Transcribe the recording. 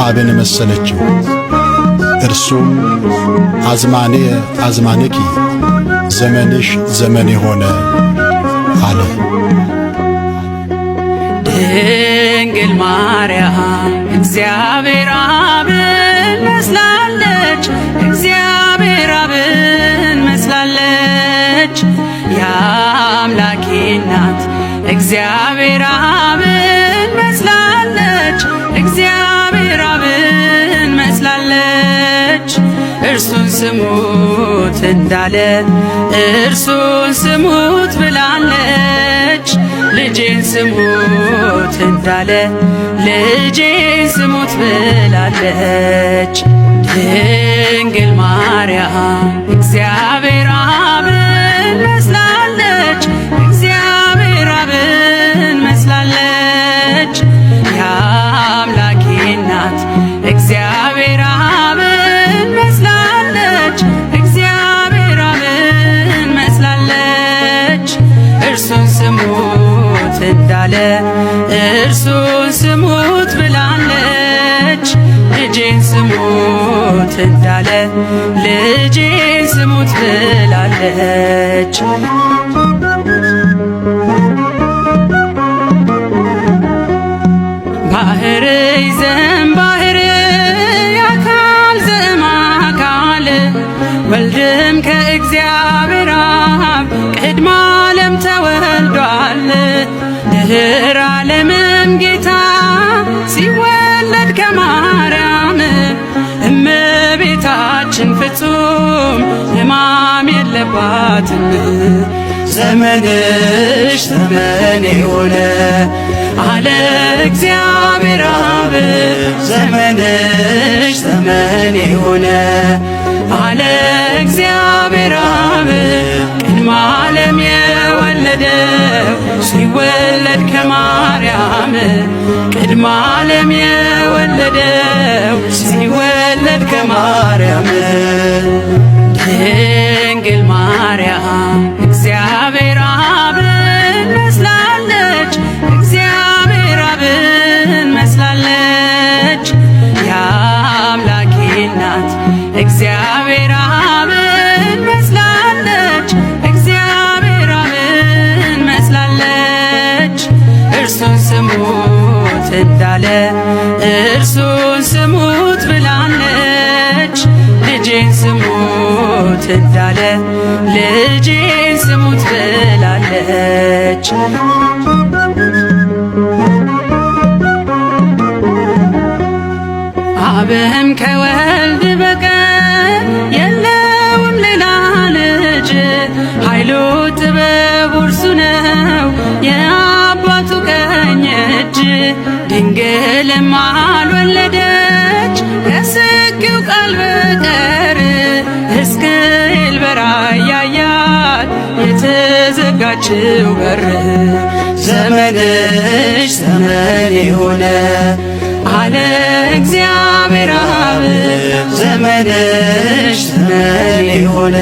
አብን መሰለችው። እርሱም አዝማኔ አዝማንኪ ዘመንሽ ዘመኔ ሆነ አለ። ድንግል ማርያም እግዚአብሔር አብን መስላለች፣ እግዚአብሔር አብን መስላለች። የአምላኬ እናት እግዚአብሔር አብን መስላለች፣ እግዚአብሔር አብን መስላለች። እርሱን ስሙት እንዳለ እርሱን ስሙት ብላለች። ልጄን ስሙት እንዳለ ልጄን ስሙት ብላለች። ድንግል ማርያም እግዚአብሔር አብን መስላለች፣ እግዚአብሔር አብን መስላለች። የአምላኬ እናት እግዚአብሔር አብን መስላለች፣ እግዚአብሔር አብን መስላለች። እርሱን ስሙት እንዳለ እርሱን ስሙት ብላለች። ልጄን ስሙት እንዳለ ልጄን ስሙት ብላለች። ባህር ይዘን ባህር አካል ዘእምአካል ወልድም ከእግዚአብሔር አብ ቅድመ ዓለም ተወልዷል። ድኅረ ዓለምም ጌታ ሲወለድ ከማርያም እመቤታችን ፍጹም ሕማም የለባትም። ዘመንሽ ዘመኔ ሆነ አለ እግዚአብሔር አብ። ዘመንሽ ዘመኔ ሆነ አለ እግዚአብሔር አብ። ቅድመ ዓለም የወለደው ሲወለድ ከማርያም ቅድመ ዓለም የወለደው ሲወለድ ከማርያም። ድንግል ማርያም እግዚአብሔር አብን መስላለች፣ እግዚአብሔር አብን መስላለች። የአምላኬ እናት እግዚአብሔር አብን መስላለች፣ እግዚአብሔር አብን መስላለች። እርሱን ስሙት እንዳለ እርሱን ስሙት ብላለች። ልጄን ስሙት እንዳለ ልጄን ስሙት ብላለች። አብም ከወልድ በቀር የለውም ሌላ ልጅ፣ ኃይሉ ጥበቡ እርሱ ነው የአባቱ ቀኝ እጅ። ድንግልም አልወለደች ከስቂው ቃል በቀር ሕዝቅኤል በራእይ ያያት የተዘጋችው በር። ዘመንሽ ዘመኔ ሆነ አለ እግዚአብሔር አብ። ዘመንሽ ዘመኔ ሆነ